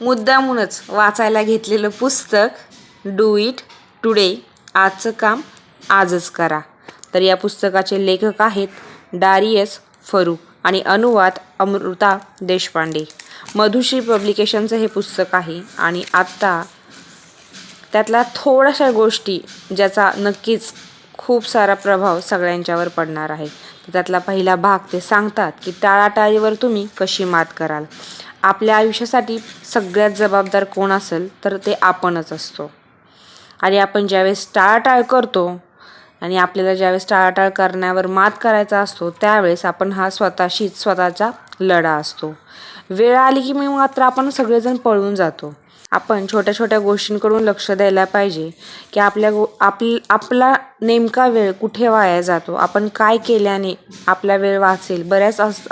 मुद्दामूनच वाचायला घेतलेलं पुस्तक डू इट टुडे, आजचं काम आजच करा. तर या पुस्तकाचे लेखक आहेत डारियस फरूक आणि अनुवाद अमृता देशपांडे. मधुश्री पब्लिकेशनचं हे पुस्तक आहे आणि आत्ता त्यातल्या थोड्याशा गोष्टी ज्याचा नक्कीच खूप सारा प्रभाव सगळ्यांच्यावर पडणार आहे. त्यातला पहिला भाग ते सांगतात की टाळाटाळीवर तुम्ही कशी मात कराल. आपल्या आयुष्यासाठी सगळ्यात जबाबदार कोण असेल तर ते आपणच असतो. आणि आपण ज्यावेळेस टाळाटाळ करतो आणि आपल्याला ज्यावेळेस टाळाटाळ करण्यावर मात करायचा असतो त्यावेळेस आपण हा स्वतःचा लढा असतो. वेळ आली की मी मात्र आपण सगळेजण पळून जातो. आपण छोट्या छोट्या गोष्टींकडून लक्ष द्यायला पाहिजे की आपला नेमका वेळ कुठे वाया जातो, आपण काय केल्याने आपला वेळ वाचेल.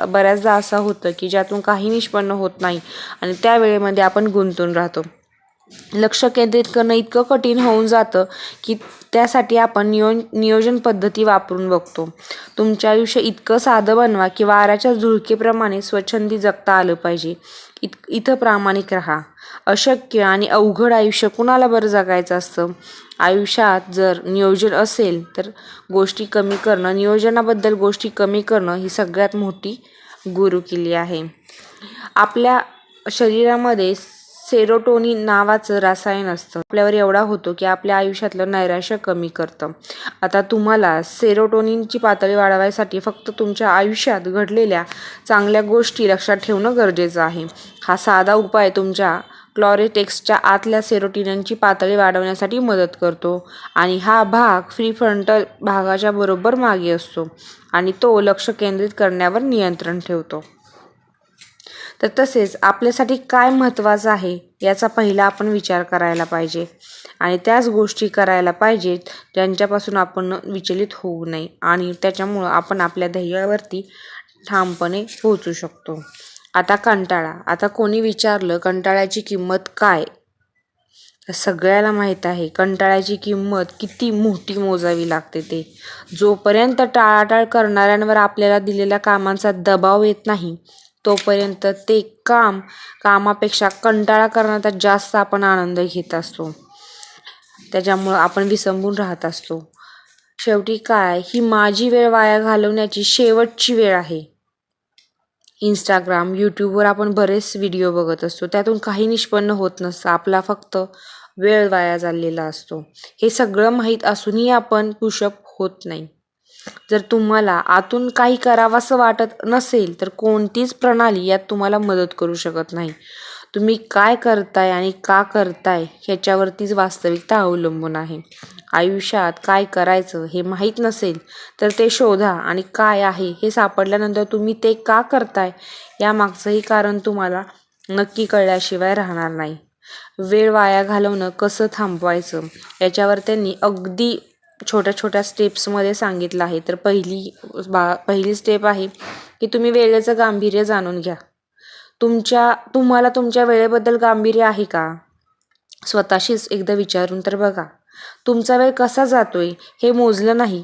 बऱ्याचदा असं होतं की ज्यातून काही निष्पन्न होत नाही आणि त्या वेळेमध्ये आपण गुंतून राहतो. लक्ष केंद्रित करणं इतकं कठीण होऊन जातं की त्यासाठी आपण नियोजन पद्धती वापरून बघतो. तुमचं आयुष्य इतकं साधं बनवा की वाऱ्याच्या झुळकेप्रमाणे स्वच्छंदी जगता आलं पाहिजे. इथं प्रामाणिक राहा. अशक्य आणि अवघड आयुष्य कुणाला बरं जगायचं असतं. आयुष्यात जर नियोजन असेल तर गोष्टी कमी करणं, नियोजनाबद्दल गोष्टी कमी करणं ही सगळ्यात मोठी गुरुकिल्ली आहे. आपल्या शरीरामध्ये सेरोटोनिन नावाचं रसायन असतं. आपल्यावर एवढा होतो की आपल्या आयुष्यातलं नैराश्य कमी करतं. आता तुम्हाला सेरोटोनिनची पातळी वाढवायसाठी फक्त तुमच्या आयुष्यात घडलेल्या चांगल्या गोष्टी लक्षात ठेवणं गरजेचं आहे. हा साधा उपाय तुमच्या क्लॉरेटेक्सच्या आतल्या सेरोटोनिनची पातळी वाढवण्यासाठी मदत करतो आणि हा भाग प्रीफ्रंटल भागाच्या बरोबर मागे असतो आणि तो लक्ष केंद्रित करण्यावर नियंत्रण ठेवतो. तर तसेच आपल्यासाठी काय महत्त्वाचं आहे याचा पहिला आपण विचार करायला पाहिजे आणि त्याच गोष्टी करायला पाहिजेत ज्यांच्यापासून आपण विचलित होऊ नये आणि त्याच्यामुळं आपण आपल्या ध्येयावरती ठामपणे पोहोचू शकतो. आता कंटाळा. आता कोणी विचारलं कंटाळ्याची किंमत काय, तर सगळ्याला माहीत आहे कंटाळ्याची किंमत किती मोठी मोजावी लागते. ते जोपर्यंत टाळाटाळ करणाऱ्यांवर आपल्याला दिलेल्या कामांचा दबाव येत नाही तोपर्यंत ते कामापेक्षा कंटाळा करण्याचा जास्त आपण आनंद घेत असतो. त्याच्यामुळं आपण विसंबून राहत असतो. शेवटी काय, ही माझी वेळ वाया घालवण्याची शेवटची वेळ आहे. इंस्टाग्राम, यूट्यूबवर आपण बरेच व्हिडिओ बघत असतो, त्यातून काही निष्पन्न होत नसतं. आपला फक्त वेळ वाया चाललेला असतो. हे सगळं माहीत असूनही आपण पुशअप होत नाही. जर तुम्हाला आतून काही करावंसं वाटत नसेल तर कोणतीच प्रणाली यात तुम्हाला मदत करू शकत नाही. तुम्ही काय करताय आणि का करताय ह्याच्यावरतीच वास्तविकता अवलंबून आहे. आयुष्यात काय करायचं हे माहीत नसेल तर ते शोधा आणि काय आहे हे सापडल्यानंतर तुम्ही ते का करताय यामागचंही कारण तुम्हाला नक्की कळल्याशिवाय राहणार नाही. वेळ वाया घालवणं कसं थांबवायचं याच्यावर त्यांनी अगदी छोट्या छोट्या स्टेप्समध्ये सांगितलं आहे. तर पहिली स्टेप आहे की तुम्ही वेळेचं गांभीर्य जाणून घ्या. तुम्हाला तुमच्या वेळेबद्दल गांभीर्य आहे का? स्वतःशीच एकदा विचारून तर बघा. तुमचा वेळ कसा जातोय हे मोजलं नाही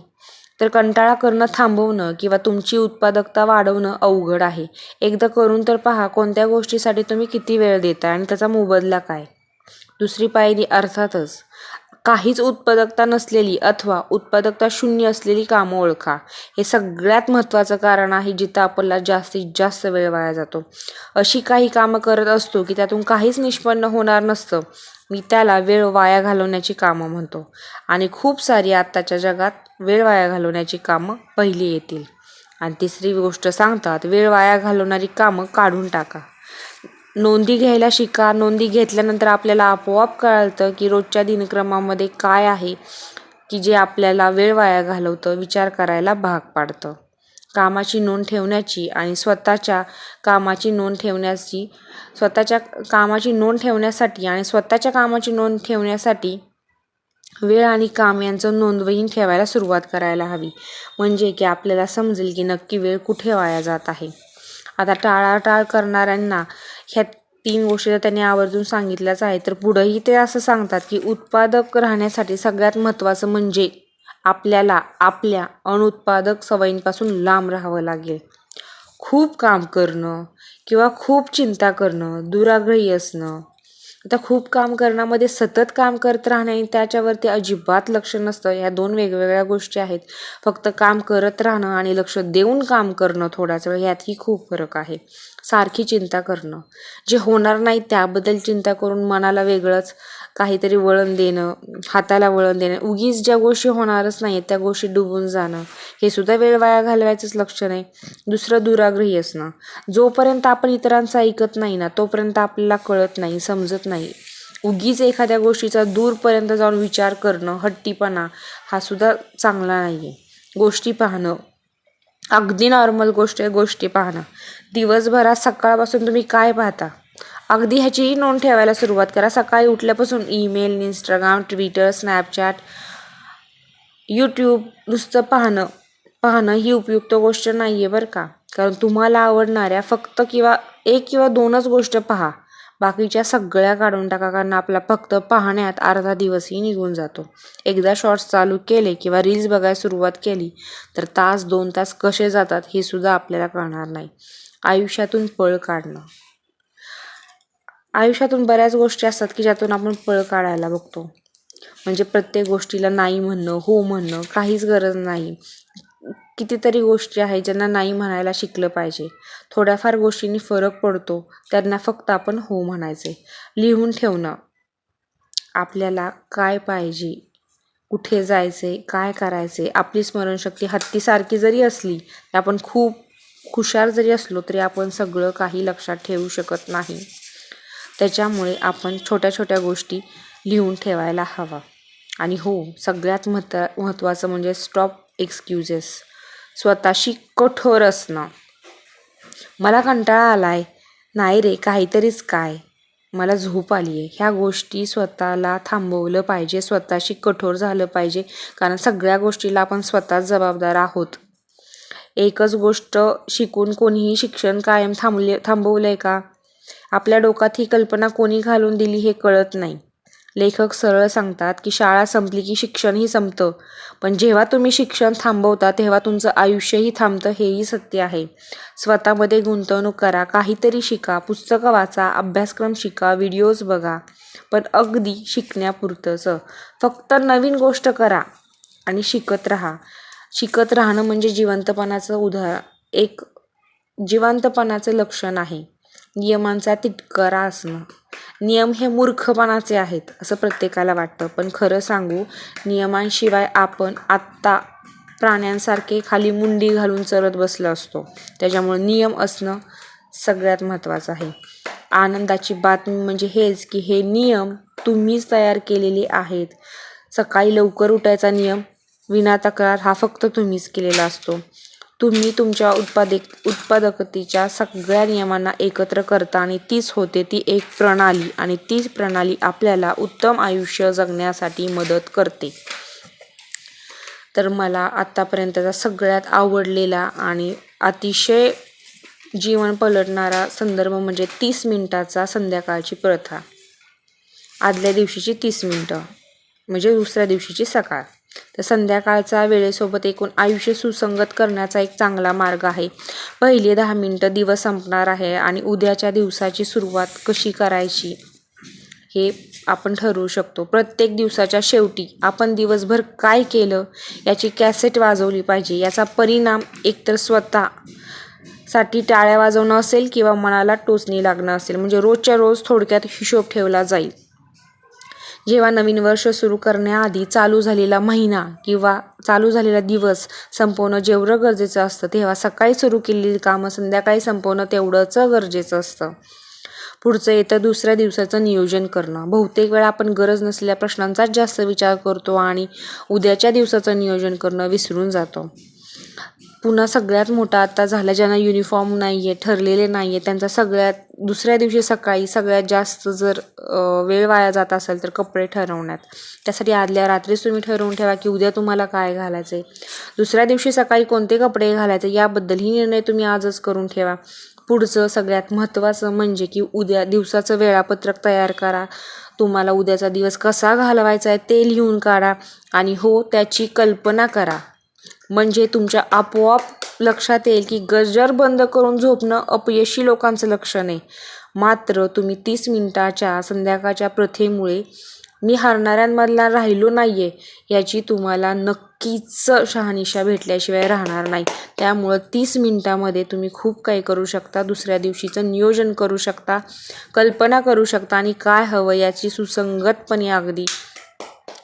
तर कंटाळा करणं थांबवणं किंवा तुमची उत्पादकता वाढवणं अवघड आहे. एकदा करून तर पहा कोणत्या गोष्टीसाठी तुम्ही किती वेळ देताय आणि त्याचा मोबदला काय. दुसरी पायरी अर्थातच काहीच उत्पादकता नसलेली अथवा उत्पादकता शून्य असलेली कामं ओळखा. हे सगळ्यात महत्त्वाचं कारण आहे जिथं आपल्याला जास्तीत जास्त वेळ वाया जातो. अशी काही कामं करत असतो की त्यातून काहीच निष्पन्न होणार नसतं. मी त्याला वेळ वाया घालवण्याची कामं म्हणतो आणि खूप सारी आत्ताच्या जगात वेळ वाया घालवण्याची कामं पहिली येतील. आणि तिसरी गोष्ट सांगतात वेळ वाया घालवणारी कामं काढून टाका. नोंदी घ्यायला शिका. नोंदी घेतल्यानंतर आपल्याला आपोआप कळतं की रोजच्या दिनक्रमामध्ये काय आहे की जे आपल्याला वेळ वाया घालवतं, विचार करायला भाग पाडतं. कामाची नोंद ठेवण्याची आणि स्वतःच्या कामाची नोंद ठेवण्यासाठी वेळ आणि काम यांचं नोंदवही ठेवायला सुरुवात करायला हवी. म्हणजे की आपल्याला समजेल की नक्की वेळ कुठे वाया जात आहे. आता टाळाटाळ करणाऱ्यांना ह्या 3 गोष्टी तर त्यांनी आवर्जून सांगितल्याच आहे. तर पुढंही ते असं सांगतात की उत्पादक राहण्यासाठी सगळ्यात महत्त्वाचं म्हणजे आपल्याला आपल्या अनुत्पादक सवयींपासून लांब राहावं लागेल. खूप काम करणं किंवा खूप चिंता करणं, दुराग्रही असणं आता खूप काम करण्यामध्ये सतत काम करत राहणे आणि त्याच्यावरती अजिबात लक्ष नसतं, ह्या 2 वेगवेगळ्या गोष्टी आहेत. फक्त काम करत राहणं आणि लक्ष देऊन काम करणं थोड्याच वेळ, यातही खूप फरक आहे. सारखी चिंता करणं, जे होणार नाही त्याबद्दल चिंता करून मनाला वेगळंच काहीतरी वळण देणं, हाताला वळण देणं, उगीच ज्या गोष्टी होणारच नाही त्या गोष्टी डुबून जाणं, हे सुद्धा वेळ वाया घालवायचंच लक्ष नाही. दुसरं दुराग्रही असणं, जोपर्यंत आपण इतरांचं ऐकत नाही ना तोपर्यंत आपल्याला कळत नाही, समजत नाही. उगीच एखाद्या गोष्टीचा दूरपर्यंत जाऊन विचार करणं, हट्टीपणा, हा सुद्धा चांगला नाही आहे. गोष्टी पाहणं, अगदी नॉर्मल गोष्ट आहे गोष्टी पाहणं. दिवसभरात सकाळपासून तुम्ही काय पाहता, अगदी ह्याचीही नोंद ठेवायला सुरुवात करा. सकाळी उठल्यापासून email, Instagram, Twitter, Snapchat, YouTube नुसतं पाहणं ही उपयुक्त गोष्ट नाही आहे बरं का. कारण तुम्हाला आवडणाऱ्या फक्त 1 किंवा 2च गोष्ट पहा, बाकीच्या सगळ्या काढून टाका. कारण आपला फक्त पाहण्यात अर्धा दिवसही निघून जातो. एकदा शॉर्ट्स चालू केले किंवा रील्स बघायला सुरुवात केली तर 1-2 तास कसे जातात हे सुद्धा आपल्याला कळणार नाही. आयुष्यातून पळ काढणं, आयुष्यातून बऱ्याच गोष्टी असतात की ज्यातून आपण पळ काढायला बघतो. म्हणजे प्रत्येक गोष्टीला नाही म्हणणं, हो म्हणणं काहीच गरज नाही. कितीतरी गोष्टी आहेत ज्यांना नाही म्हणायला शिकलं पाहिजे. थोड्याफार गोष्टींनी फरक पडतो, त्यांना फक्त आपण हो म्हणायचे. लिहून ठेवणं, आपल्याला काय पाहिजे, कुठे जायचे, काय करायचे. आपली स्मरणशक्ती हत्तीसारखी जरी असली, आपण खूप हुशार जरी असलो तरी आपण सगळं काही लक्षात ठेवू शकत नाही. त्याच्यामुळे आपण छोट्या छोट्या गोष्टी लिहून ठेवायला हवा. आणि हो, सगळ्यात महत्त्वाचं म्हणजे स्टॉप एक्सक्युजेस. स्वतःशी कठोर असणं. मला कंटाळा आलाय, नाही रे काहीतरीच काय, मला झोप आली आहे, ह्या गोष्टी स्वतःला थांबवलं पाहिजे. स्वतःशी कठोर झालं पाहिजे. कारण सगळ्या गोष्टीला आपण स्वतःच जबाबदार आहोत. एकच गोष्ट शिकून कोणीही शिक्षण कायम थांबवलंय का? आपल्या डोक्यात ही कल्पना कोणी घालून दिली हे कळत नाही. लेखक सरळ सांगतात की शाळा संपली की शिक्षणही संपतं, पण जेव्हा तुम्ही शिक्षण थांबवता तेव्हा तुमचं आयुष्यही थांबतं, हेही सत्य आहे. स्वतःमध्ये गुंतवणूक करा, काहीतरी शिका, पुस्तकं वाचा, अभ्यासक्रम शिका, व्हिडिओज बघा, पण अगदी शिकण्यापुरतंच. फक्त नवीन गोष्ट करा आणि शिकत राहा. शिकत राहणं म्हणजे एक जिवंतपणाचं लक्षण आहे. नियमांचा तिटकारा असणं. नियम हे मूर्खपणाचे आहेत असं प्रत्येकाला वाटतं, पण खरं सांगू, नियमांशिवाय आपण आत्ता प्राण्यांसारखे खाली मुंडी घालून चरत बसलो असतो. त्याच्यामुळे नियम असणं सगळ्यात महत्त्वाचं आहे. आनंदाची बातमी म्हणजे हेच की हे नियम तुम्हीच तयार केलेले आहेत. सकाळी लवकर उठायचा नियम विना तक्रार हा फक्त तुम्हीच केलेला असतो. तुम्ही तुमच्या उत्पादकतेच्या सगळ्या नियमांना एकत्र करता आणि तीच होते ती एक प्रणाली, आणि तीच प्रणाली आपल्याला उत्तम आयुष्य जगण्यासाठी मदत करते. तर मला आत्तापर्यंतचा सगळ्यात आवडलेला आणि अतिशय जीवन पलटणारा संदर्भ म्हणजे 30 मिनिटाचा संध्याकाळची प्रथा. आदल्या दिवशीची 30 मिनिटं म्हणजे दुसऱ्या दिवशीची सकाळ. तर संध्याकाळचा वेळेसोबत एकूण आयुष्य सुसंगत करण्याचा एक चांगला मार्ग आहे. पहिले 10 मिनिटं दिवस संपणार आहे आणि उद्याच्या दिवसाची सुरुवात कशी करायची हे आपण ठरवू शकतो. प्रत्येक दिवसाच्या शेवटी आपण दिवसभर काय केलं याची कॅसेट वाजवली पाहिजे. याचा परिणाम एकतर स्वतःसाठी टाळ्या वाजवणं असेल किंवा मनाला टोचणी लागणं असेल. म्हणजे रोजच्या रोज थोडक्यात हिशोब ठेवला जाईल. जेव्हा नवीन वर्ष सुरू करण्याआधी चालू झालेला महिना किंवा चालू झालेला दिवस संपवणं जेवढं गरजेचं असतं, तेव्हा सकाळी सुरू केलेली कामं संध्याकाळी संपवणं तेवढंच गरजेचं असतं. पुढचं येतं दुसऱ्या दिवसाचं नियोजन करणं. बहुतेक वेळा आपण गरज नसलेल्या प्रश्नांचाच जास्त विचार करतो आणि उद्याच्या दिवसाचं नियोजन करणं विसरून जातो. पुन्हा सगळ्यात मोठा आता झाला, ज्यांना युनिफॉर्म नाही आहे, ठरलेले नाही आहे, त्यांचा दुसऱ्या दिवशी सकाळी सगळ्यात जास्त जर वेळ वाया जात असेल तर कपडे ठरवण्यात. त्यासाठी आदल्या रात्रीच तुम्ही ठरवून ठेवा की उद्या तुम्हाला काय घालायचं आहे. दुसऱ्या दिवशी सकाळी कोणते कपडे घालायचे याबद्दलही निर्णय तुम्ही आजच करून ठेवा. पुढचं सगळ्यात महत्त्वाचं म्हणजे की उद्या दिवसाचं वेळापत्रक तयार करा. तुम्हाला उद्याचा दिवस कसा घालवायचा आहे ते लिहून काढा आणि हो त्याची कल्पना करा. म्हणजे तुमच्या आपोआप लक्षात येईल की गजर बंद करून झोपणं अपयशी लोकांचं लक्षण आहे. मात्र तुम्ही 30 मिनिटाच्या संध्याकाळच्या प्रथेमुळे मी हारणाऱ्यांमधला राहिलो नाही आहे याची तुम्हाला नक्कीच शहानिशा भेटल्याशिवाय राहणार नाही. त्यामुळं 30 मिनिटामध्ये तुम्ही खूप काही करू शकता. दुसऱ्या दिवशीचं नियोजन करू शकता, कल्पना करू शकता आणि काय हवं याची सुसंगतपणे अगदी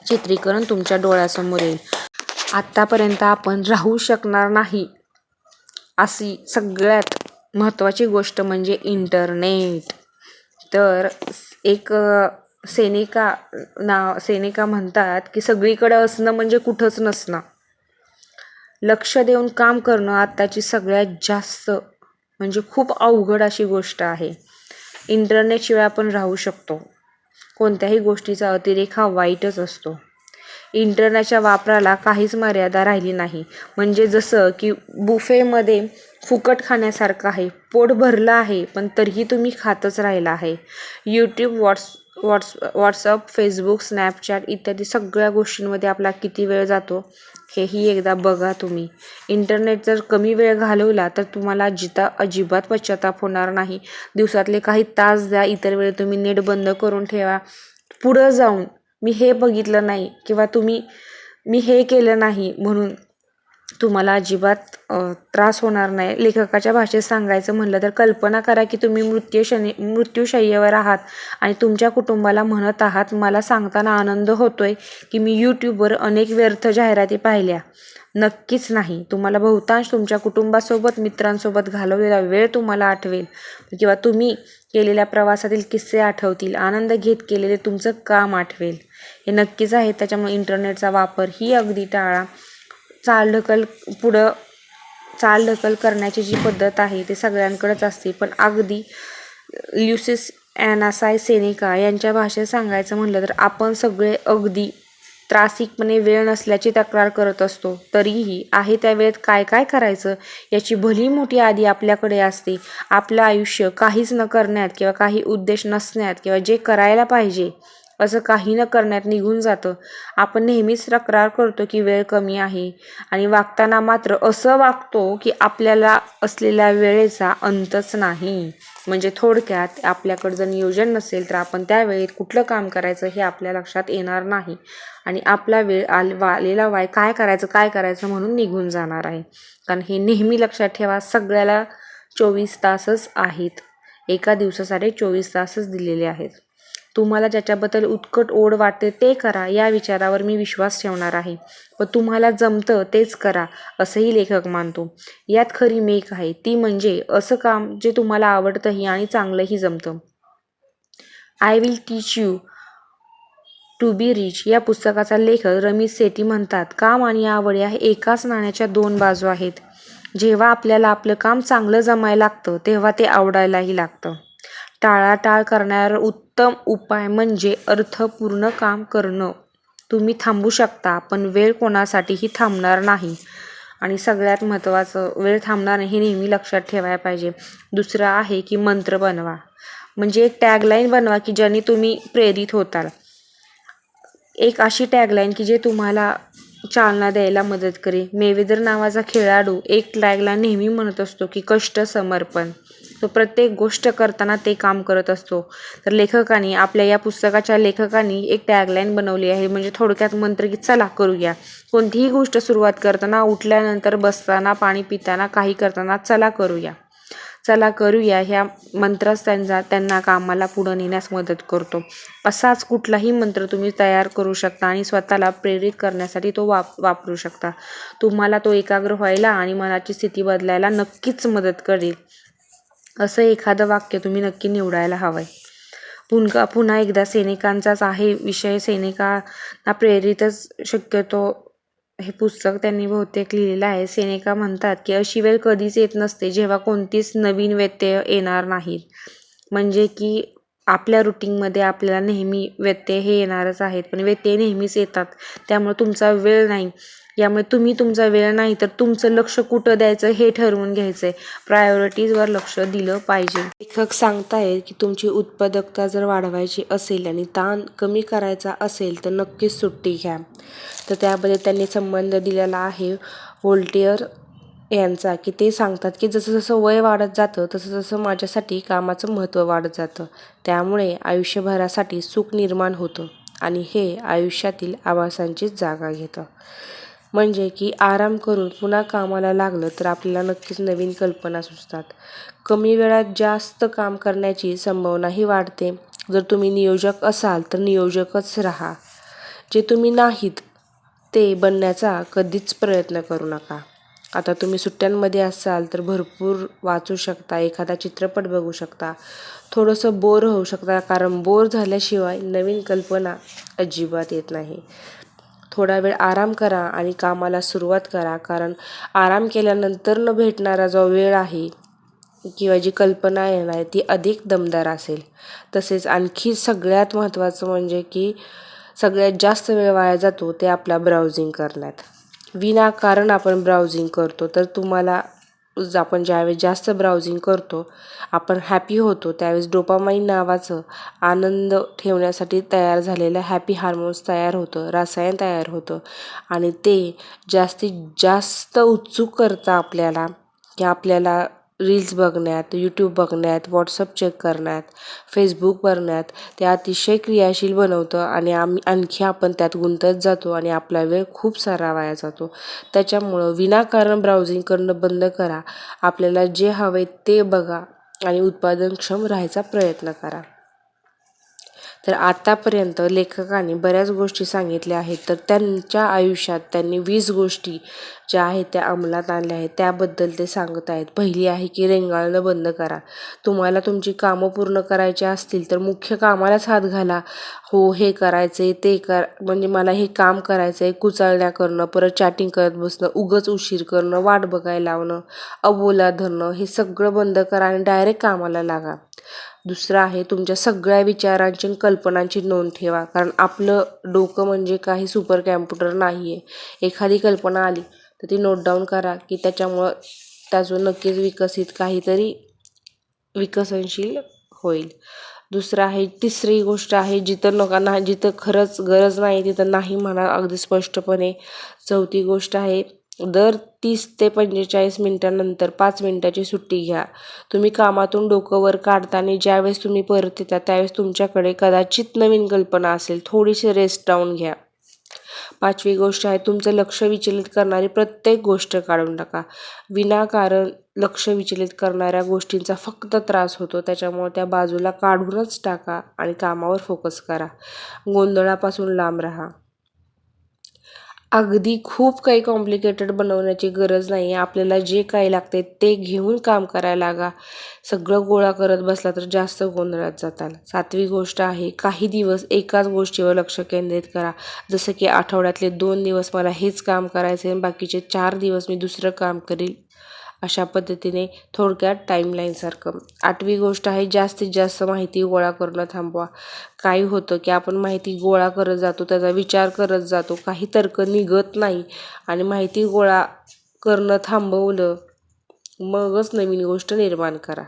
चित्रीकरण तुमच्या डोळ्यासमोर येईल. आत्तापर्यंत आपण राहू शकणार नाही अशी सगळ्यात महत्त्वाची गोष्ट म्हणजे इंटरनेट. तर एक सेनेका म्हणतात की सगळीकडे असणं म्हणजे कुठंच नसणं. लक्ष देऊन काम करणं आत्ताची सगळ्यात जास्त म्हणजे खूप अवघड अशी गोष्ट आहे. इंटरनेटशिवाय आपण राहू शकतो. कोणत्याही गोष्टीचा अतिरेक हा वाईटच असतो. इंटरनेटच्या वापराला काहीच मर्यादा राहिली नाही. म्हणजे जसं की बुफेमध्ये फुकट खाण्यासारखं आहे. पोट भरलं आहे पण तरीही तुम्ही खातच राहिला आहे. यूट्यूब, व्हॉट्सअप, फेसबुक, स्नॅपचॅट इत्यादी सगळ्या गोष्टींमध्ये आपला किती वेळ जातो हेही एकदा बघा तुम्ही. इंटरनेट जर कमी वेळ घालवला तर तुम्हाला अजिबात पश्चाताप होणार नाही. दिवसातले काही तास द्या, इतर वेळ तुम्ही नेट बंद करून ठेवा. पुढं जाऊन मी हे बघितलं नाही किंवा मी हे केलं नाही म्हणून तुम्हाला अजिबात त्रास होणार नाही. लेखकाच्या भाषेत सांगायचं म्हणलं तर कल्पना करा की तुम्ही मृत्यूशय्येवर आहात आणि तुमच्या कुटुंबाला म्हणत आहात, मला सांगताना आनंद होतोय की मी यूट्यूबवर अनेक व्यर्थ जाहिराती पाहिल्या. नक्कीच नाही. तुम्हाला बहुतांश तुमच्या कुटुंबासोबत, मित्रांसोबत घालवलेला वेळ तुम्हाला आठवेल किंवा तुम्ही केलेल्या प्रवासातील किस्से आठवतील. आनंद घेत केलेले तुमचं काम आठवेल. हे नक्कीच आहे. त्याच्यामुळे इंटरनेटचा वापर ही अगदी टाळा. चालढकल करण्याची जी पद्धत आहे ते सगळ्यांकडेच असते, पण अगदी ल्युसिस ॲनासाय सेनेका यांच्या भाषेत सांगायचं म्हणलं तर आपण सगळे अगदी त्रासिकपणे वेळ नसल्याची तक्रार करत असतो. तरीही आहे त्या वेळेत काय काय करायचं याची भली मोठी यादी आपल्याकडे असते. आपलं आयुष्य काहीच न करण्यात किंवा काही उद्देश नसण्यात किंवा जे करायला पाहिजे असं काही न करण्यात निघून जातं. आपण नेहमीच तक्रार करतो की वेळ कमी आहे आणि वागताना मात्र असं वागतो की आपल्याला असलेल्या वेळेचा अंतच नाही. म्हणजे थोडक्यात आपल्याकडं जर नियोजन नसेल तर आपण त्या वेळेत कुठलं काम करायचं हे आपल्या लक्षात येणार नाही आणि आपला वेळ आलेला काय करायचं म्हणून निघून जाणार आहे. कारण हे नेहमी लक्षात ठेवा, सगळ्याला 24 तासच आहेत. एका दिवसासाठी 24 तासच दिलेले आहेत. तुम्हाला ज्याच्याबद्दल उत्कट ओढ वाटते ते करा, या विचारावर मी विश्वास ठेवणार आहे. व तुम्हाला जमतं तेच करा असंही लेखक मानतो. यात खरी मेक आहे, ती म्हणजे असं काम जे तुम्हाला आवडतंही आणि चांगलंही जमतं. I will teach you to be rich या पुस्तकाचा लेखक रमेश सेठी म्हणतात, काम आणि आवड या एकाच नाण्याच्या दोन बाजू आहेत. जेव्हा आपल्याला आपलं काम चांगलं जमायला लागतं तेव्हा ते आवडायलाही लागतं. टाळाटाळ करण्यावर उत्तम उपाय म्हणजे अर्थपूर्ण काम करणं. तुम्ही थांबू शकता पण वेळ कोणासाठीही थांबणार नाही. आणि सगळ्यात महत्त्वाचं, वेळ थांबणार नाही हे नेहमी लक्षात ठेवायला पाहिजे. दुसरं आहे की मंत्र बनवा. म्हणजे एक टॅगलाईन बनवा की ज्याने तुम्ही प्रेरित होताल. एक अशी टॅगलाईन की जे तुम्हाला चालना द्यायला मदत करेल. मेवेदर नावाचा खेळाडू एक टॅगलाईन नेहमी म्हणत असतो की कष्ट, समर्पण. तो प्रत्येक गोष्ट करताना ते काम करत असतो. तर लेखकाने, आपल्या या पुस्तकाच्या लेखकाने एक टॅगलाईन बनवली आहे. म्हणजे थोडक्यात मंत्र की चला करूया. कोणतीही गोष्ट सुरुवात करताना, उठल्यानंतर, बसताना, पाणी पिताना, काही करताना चला करूया ह्या मंत्रच त्यांना कामाला पुढं नेण्यास मदत करतो. असाच कुठलाही मंत्र तुम्ही तयार करू शकता आणि स्वतःला प्रेरित करण्यासाठी तो वापरू शकता. तुम्हाला तो एकाग्र व्हायला आणि मनाची स्थिती बदलायला नक्कीच मदत करेल. असं एखादं वाक्य तुम्ही नक्की निवडायला हवंय. पुन्हा एकदा सेनेकांचाच आहे विषय. सेनेकांना प्रेरितच शक्यतो हे पुस्तक त्यांनी बहुतेक लिहिलेलं आहे. सेनेका म्हणतात की अशी वेळ कधीच येत नसते जेव्हा कोणतीच नवीन व्यत्यय येणार नाहीत. म्हणजे की आपल्या रुटीनमध्ये आपल्याला नेहमी व्यत्यय हे येणारच आहेत, पण व्यत्यय नेहमीच येतात. त्यामुळे तुमचा वेळ नाही, यामुळे तुम्ही तुमचा वेळ नाही तर तुमचं लक्ष कुठं द्यायचं हे ठरवून घ्यायचं आहे. प्रायोरिटीजवर लक्ष दिलं पाहिजे. लेखक सांगतायत की तुमची उत्पादकता जर वाढवायची असेल आणि ताण कमी करायचा असेल तर नक्कीच सुट्टी घ्या. तर त्यामध्ये त्यांनी संबंध दिलेला आहे व्होल्टेअर यांचा की ते सांगतात की जसं जसं वय वाढत जातं तसं तसं माझ्यासाठी कामाचं महत्त्व वाढत जातं. त्यामुळे आयुष्यभरासाठी सुख निर्माण होतं आणि हे आयुष्यातील आवासांचीच जागा घेतं. म्हणजे की आराम करून पुन्हा कामाला लागलं तर आपल्याला नक्कीच नवीन कल्पना सुचतात. कमी वेळात जास्त काम करण्याची संभावनाही वाढते. जर तुम्ही नियोजक असाल तर नियोजकच राहा. जे तुम्ही नाहीत ते बनण्याचा कधीच प्रयत्न करू नका. आता तुम्ही सुट्ट्यांमध्ये असाल तर भरपूर वाचू शकता, एखादा चित्रपट बघू शकता, थोडंसं बोर होऊ शकता, कारण बोर झाल्याशिवाय नवीन कल्पना अजिबात येत नाही. थोडा वेळ आराम करा आणि कामाला सुरुवात करा, कारण आराम केल्यानंतर न भेटणारा जो वेळ आहे किंवा जी कल्पना येणार ती अधिक दमदार असेल. तसेच आणखी सगळ्यात महत्त्वाचं म्हणजे की सगळ्यात जास्त वेळ वाया जातो ते आपला ब्राउझिंग करण्यात. विनाकारण आपण ब्राउझिंग करतो. तर तुम्हाला आपण ज्यावेळेस जास्त ब्राउझिंग करतो, आपण हॅपी होतो, त्यावेळेस डोपामाइन नावाचं आनंद ठेवण्यासाठी तयार झालेलं हॅपी हार्मोन्स तयार होतं, रसायन तयार होतं आणि ते जास्तीत जास्त उत्सुक करतं आपल्याला की आपल्याला रील्स बघण्यात, यूट्यूब बघण्यात, व्हॉट्सअप चेक करण्यात, फेसबुक बघण्यात ते अतिशय क्रियाशील बनवतं आणि आणखी आपण त्यात गुंतत जातो आणि आपला वेळ खूप सारा वाया जातो. त्याच्यामुळं विनाकारण ब्राउझिंग करणं बंद करा. आपल्याला जे हवे ते बघा आणि उत्पादनक्षम राहायचा प्रयत्न करा. तर आतापर्यंत लेखकाने बऱ्याच गोष्टी सांगितल्या आहेत. तर त्यांच्या आयुष्यात त्यांनी 20 गोष्टी ज्या आहेत त्या अंमलात आणल्या आहेत त्याबद्दल ते सांगत आहेत. पहिली आहे की रेंगाळणं बंद करा. तुम्हाला तुमची कामं पूर्ण करायची असतील तर मुख्य कामालाच हात घाला. हो, हे करायचं ते म्हणजे मला हे काम करायचं आहे, कुचाळण्या करणं, परत चॅटिंग करत बसणं, उगाच उशीर करणं, वाट बघायला लावणं, अबोला धरणं, हे सगळं बंद करा आणि डायरेक्ट कामाला लागा. दुसरं आहे तुमच्या सगळ्या विचारांची आणि कल्पनांची नोंद ठेवा, कारण आपलं डोकं म्हणजे काही सुपर कॅम्प्युटर नाही आहे. एखादी कल्पना आली तर ती नोट डाऊन करा की त्याच्यामुळं त्यातून नक्कीच विकसित काहीतरी विकसनशील होईल. दुसरं आहे, तिसरी गोष्ट आहे जिथं लोकांना जिथं खरंच गरज नाही तिथं नाही म्हणा अगदी स्पष्टपणे. चौथी गोष्ट आहे, दर 30 ते 45 मिनिटांनंतर 5 मिनिटाची सुट्टी घ्या. तुम्ही कामातून डोकं वर काढता आणि ज्यावेळेस तुम्ही परत येता त्यावेळेस तुमच्याकडे कदाचित नवीन कल्पना असेल. थोडीशी रेस्ट डाऊन घ्या. पाचवी गोष्ट आहे, तुमचं लक्ष विचलित करणारी प्रत्येक गोष्ट काढून टाका. विनाकारण लक्ष विचलित करणाऱ्या गोष्टींचा फक्त त्रास होतो, त्याच्यामुळे त्या बाजूला काढूनच टाका आणि कामावर फोकस करा. गोंधळापासून लांब राहा. अगदी खूप काही कॉम्प्लिकेटेड बनवण्याची गरज नाही आहे. आपल्याला जे काही लागते ते घेऊन काम करायला लागा. सगळं गोळा करत बसला तर जास्त गोंधळात जाताल. सातवी गोष्ट आहे, काही दिवस एकाच गोष्टीवर लक्ष केंद्रित करा. जसं की आठवड्यातले 2 दिवस मला हेच काम करायचं आहे, बाकीचे 4 दिवस मी दुसरं काम करील. अशा पद्धतीने थोडक्यात टाईमलाईनसारखं. आठवी गोष्ट आहे, जास्तीत जास्त माहिती गोळा करणं थांबवा. काय होतं की आपण माहिती गोळा करत जातो, त्याचा विचार करत जातो, काही तर्क निघत नाही आणि माहिती गोळा करणं थांबवलं मगच नवीन गोष्ट निर्माण करा.